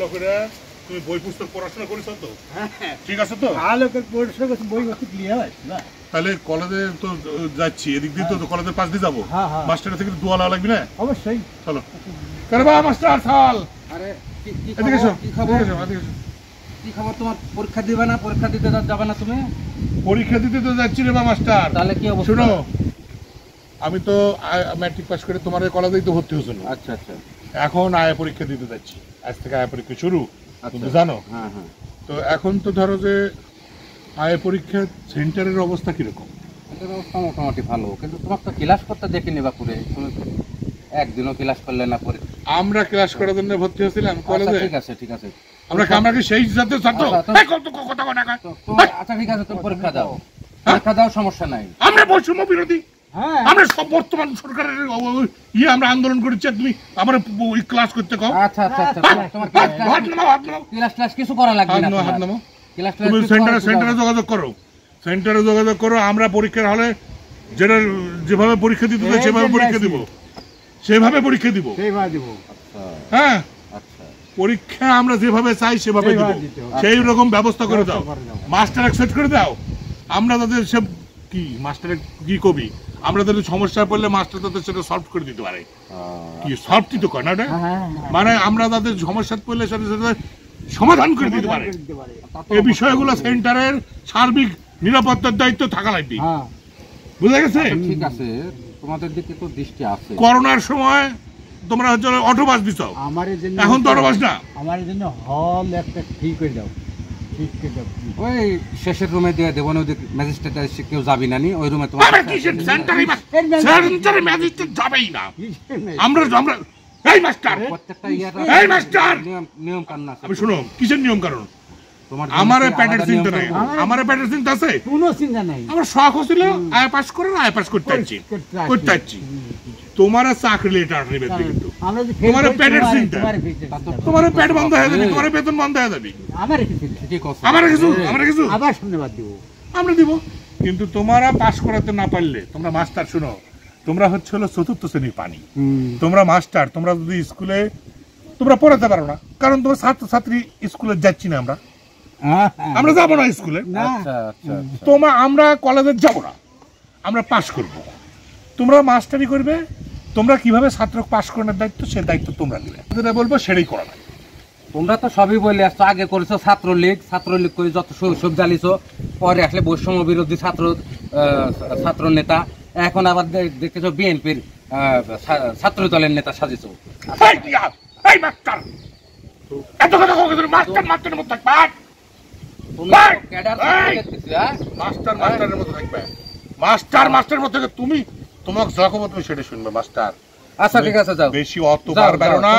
ভালো করে তুমি বই পুস্তক পড়াশোনা করেছো তো? ঠিক আছে তো? ভালো করে পড়াশোনা করছি, বই বস্তু ক্লিয়ার হয় না। তাহলে কলেজে তো যাচ্ছি, এদিক দিয়ে তো কলেজের পাশ দিয়ে যাবো, মাস্টারের থেকে দোয়া লাগা লাগবে না? অবশ্যই। চলো করে বা মাস্টার চল। আরে এদিকে এসো, কি খবর? এদিকে এসো, এদিকে এসো। কি খবর তোমার? পরীক্ষা দিবে না? পরীক্ষা দিতে যাবে না তুমি? পরীক্ষা দিতে তো যাচ্ছি রে বা মাস্টার। তাহলে কি অবস্থা? শুনো, আমি তো ম্যাট্রিক পাস করে তোমার কলেজেই তো ভর্তি হয়েছিল। আচ্ছা আচ্ছা। এখন আয়া পরীক্ষা দিতে যাচ্ছি, আজ থেকে আয়া পরীক্ষা শুরু, তুমি জানো? হ্যাঁ হ্যাঁ। তো এখন তো ধরো যে আয়া পরীক্ষা সেন্টারের অবস্থা কিরকম? এটার অবস্থা মোটামুটি ভালো, কিন্তু তোমার তো ক্লাস করতে দেখিনি বাপুরে, তুমি একদিনও ক্লাস করলে না পরে। আমরা ক্লাস করার জন্য ভর্তি হয়েছিলাম কলেজে। ঠিক আছে ঠিক আছে। আমরা কি সেই জাতীয় ছাত্র? আচ্ছা ঠিক আছে, তুমি পরীক্ষা দাও, পরীক্ষা দাও, সমস্যা নাই। আমরা বৈষম্য বিরোধী, আমরা সব বর্তমান সরকারের আমরা আন্দোলন করেছি, তুমি আমার ক্লাস করতে কও। আচ্ছা আচ্ছা আচ্ছা, তোমার ক্লাস কিছু করা লাগবে না। হাত নামাও। তুমি সেন্টারে যোগাযোগ করো, সেন্টারে যোগাযোগ করো। আমরা পরীক্ষার হলে যেটা যেভাবে পরীক্ষা দিতে হয় সেভাবে পরীক্ষা দিব, সেভাবে পরীক্ষা দিব। হ্যাঁ, পরীক্ষা আমরা যেভাবে চাই সেভাবে দিব, সেই রকম ব্যবস্থা করে দাও। মাস্টার অ্যাকসেপ্ট করে দাও। আমরা তাদের সব কি মাস্টারের কি কবি, আমরা তাদের সমস্যা পড়লে মাস্টার তাদের সেটা সলভ করে দিতে পারে। কি সলভই তো করে না ওটা, মানে আমরা তাদের সমস্যা পড়লে সেটা সমাধান করে দিতে পারে। এই বিষয়গুলো সেন্টারের সার্বিক নিরাপত্তার দায়িত্ব থাকা লাগবে, বুঝা গেছে? ঠিক আছে, তোমাদের দিকে তো দৃষ্টি আছে। করোনার সময় তোমরা হচ্ছে অটোবাস দিছ, এখন তো অটোবাস না। আমার জন্য হল একটা ঠিক করে দাও, ঠিক করে দাও। ওই শেষের রুমে দিয়ে দেবো না, ওই ম্যাজিস্ট্রেট এসে কেউ যাবি না নি ওই রুমে। তোমার সেন্টারে ম্যাজিস্ট্রেট যাবেই না। আমরা এই মাস্টার, প্রত্যেকটা এই মাস্টার নিয়ম কানুন আছে। আমি শুনো, কিসের নিয়ম কানুন? আমারে প্যাটের চিন্তা নাই, আমারে প্যাটের চিন্তা আছে, কোনো চিন্তা নাই। আমার শখ ছিল আয় পাস করে, আয় পাস করতে যাচ্ছি, করতে যাচ্ছি। তোমার চাকরি লেটার নেবে কিন্তু তোমার প্যাটের চিন্তা, তোমার প্যাট বন্ধ হয়ে যাবে, তোমার বেতন বন্ধ হয়ে যাবে। আমার কিছু আবার সামনে বাদ দিব, আমরা দিব। কিন্তু তোমরা পাস করাতে না পারলে, তোমরা মাস্টার, শুনো, তোমরা হচ্ছে হলো চতুর্থ শ্রেণীর পানি, তোমরা মাস্টার। তোমরা যদি স্কুলে তোমরা পড়াতে পারো না, কারণ তোমার ছাত্রছাত্রী স্কুলে যাচ্ছি না, আমরা যাবো না স্কুলে, আমরা কলেজে যাবো না, আমরা পাস করবো। তোমরা মাস্টারি করবে, তোমরা কিভাবে ছাত্র পাস করানোর দায়িত্ব, সে দায়িত্ব তোমরা নেবে, যেটা বলবো সেটাই করা লাগবে। তোমরা তো সবই বলে আসছো, আগে করেছো ছাত্রলীগ, ছাত্রলীগ করে যত সব জ্বালিয়েছো, পরে আসলে বৈষম্য বিরোধী ছাত্র নেতা, এখন আবার দেখেছো বিএনপির ছাত্র দলের নেতা সাজিয়েছো। তুমি তোমাকে যখন তুমি সেটা শুনবে মাস্টার। আচ্ছা ঠিক আছে, যাও। বেশি অতবার বেরো না,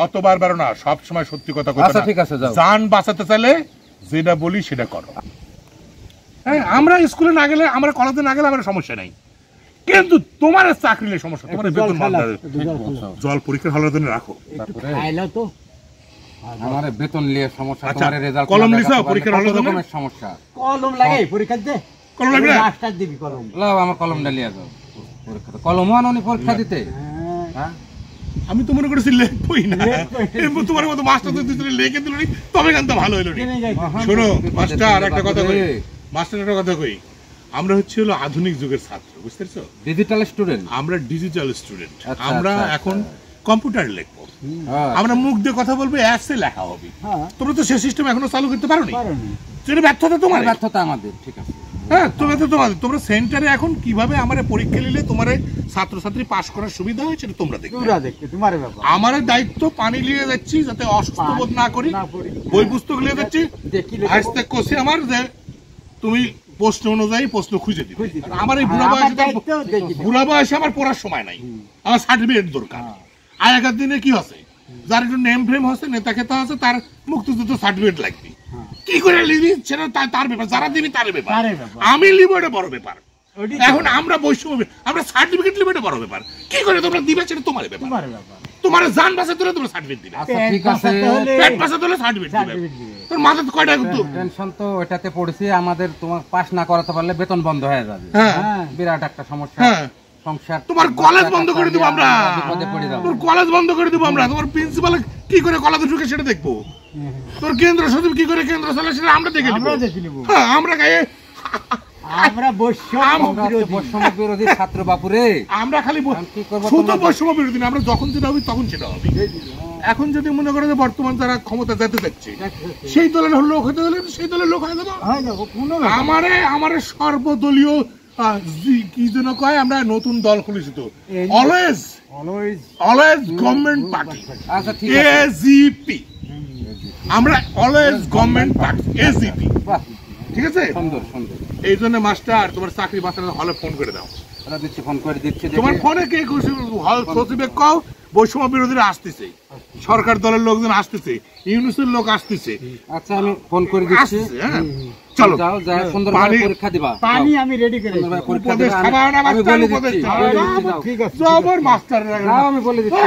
অতবার বেরো না, সব সময় সত্যি কথা কইবে। আচ্ছা ঠিক আছে, যাও। জান বাঁচাতে চাইলে যেটা বলি সেটা করো। হ্যাঁ, আমরা স্কুলে না গেলে, আমরা কলেজে না গেলে আমার সমস্যা নাই, কিন্তু তোমার চাকরি নিয়ে সমস্যা। তোমার বেতন জল পরীক্ষার হলের জন্য রাখো, তো আমার বেতন নিয়ে সমস্যা, তোমার রেজাল্ট কলম লিখো পরীক্ষার হলের জন্য সমস্যা। কলম লাগাই পরীক্ষা দে, কলম লাগবে না, মাস্টার দিবি কলম। লাও আমার কলমটা নিয়ে যাও পরীক্ষা, কলম আনোনি পরীক্ষা দিতে। হ্যাঁ, আমি তো মনে করেছি লিখবই না, তোমার মতো মাস্টার তো দিতে লিখে দিল, তবে গানটা ভালো হলো। শোনো মাস্টার, একটা কথা কই, মাস্টার একটা কথা কই, আমরা হচ্ছে হলো আধুনিক যুগের ছাত্র, বুঝতে পারছো? ডিজিটাল স্টুডেন্ট, আমরা ডিজিটাল স্টুডেন্ট। আমরা এখন কম্পিউটার লিখবো, আমরা মুখ দিয়ে কথা বলবো, অ্যাপসে লেখা হবে। তোমরা তো সেই সিস্টেম এখনো চালু করতে পারোনি, সেটা ব্যর্থতা তোমার, ব্যর্থতা আমাদের। ঠিক আছে, হ্যাঁ, তোমাদের তোমরা সেন্টারে এখন কিভাবে আমার পরীক্ষা নিলে তোমার ছাত্রছাত্রী পাস করার সুবিধা হয় সেটা তোমরা দেখবে। আমার দায়িত্ব পানি নিয়ে যাচ্ছি যাতে অসুস্থ বোধ না করি, বই পুস্তক নিয়ে যাচ্ছি, আসতে কষে আমার যে তুমি প্রশ্ন অনুযায়ী প্রশ্ন খুঁজে দিবে। আমার এই বুড়া বয়সে আমার পড়ার সময় নাই, আমার সার্টিফিকেট দরকার। আগেকার দিনে কি হচ্ছে, যার একটু নেম ফ্রেম হচ্ছে, নেতা খেতা আছে, তার মুক্তিযুদ্ধ সার্টিফিকেট লাগবে, কি করে লিবি সেটা তার ব্যাপার, যারা দিবি তার ব্যাপার, আমি লিব এটা বড় ব্যাপার। এখন আমরা বৈষম্য, আমরা সার্টিফিকেট লিব এটা বড় ব্যাপার, কি করে তোমরা দিবে সেটা তোমার ব্যাপার। তোমার জান বাঁচা দিলে তোমরা সার্টিফিকেট দিবে, ঠিক আছে, পেট বাঁচা দিলে সার্টিফিকেট দিবে। তোর মাথাতে কয়টা টেনশন তো ওটাতে পড়েছি, আমাদের তোমার পাস না করাতে পারলে বেতন বন্ধ হয়ে যাবে, বিরাট একটা সমস্যা। সংসার তোমার কলেজ বন্ধ করে দেবো আমরা, বিপদে পড়ে যাবো। তোর কলেজ বন্ধ করে দেবো আমরা, তোমার প্রিন্সিপাল কি করে কলেজে ঢুকে সেটা দেখবো, তোর কেন্দ্র সচিব কি করে কেন্দ্র চালায় সেটা আমরা দেখে নেবো। হ্যাঁ, আমরা গায়ে আমরা বৈষম্য বিরোধী ছাত্র বাপুরে, আমরা খালি কি করবো শুধু তোমরা? বৈষম্য বিরোধী না, আমরা যখন যেটা হবে তখন সেটা হবে। এখন যদি মনে করো যে বর্তমান যারা ক্ষমতা যেতে যাচ্ছে সেই দলের লোক হতে হলে সেই দলের লোক হয়ে যাবো। আমারে সর্বদলীয় কি যেন কয়, আমরা নতুন দল খুলেছি তো, অলওয়েজ গভর্নমেন্ট পার্টি, আচ্ছা ঠিক আছে, এজিপি, আমরা অলওয়েজ গভর্নমেন্ট পার্টি এজিপি, বাহ, ঠিক আছে। সুন্দর সুন্দর। এই জন্য মাস্টার তোমার চাকরি বাঁচানোর হলে ফোন করে দাও, ওরা দিচ্ছি, ফোন করে দিচ্ছি। তোমার ফোনে কে খুশি হল সচিবে কও বৈষম্য বিরোধীরা আসতেছে, সরকার দলের লোকজন আসতেছে, ইউনিসের লোক আসতেছে। আচ্ছা আমি ফোন করে দিচ্ছি, হ্যাঁ চলো যাও, যা সুন্দরভাবে পরীক্ষা দিবা। পানি আমি রেডি করে পরীক্ষা দিবা, আমি বলে দিচ্ছি, ঠিক আছে জবর মাস্টার আমি বলে দিচ্ছি।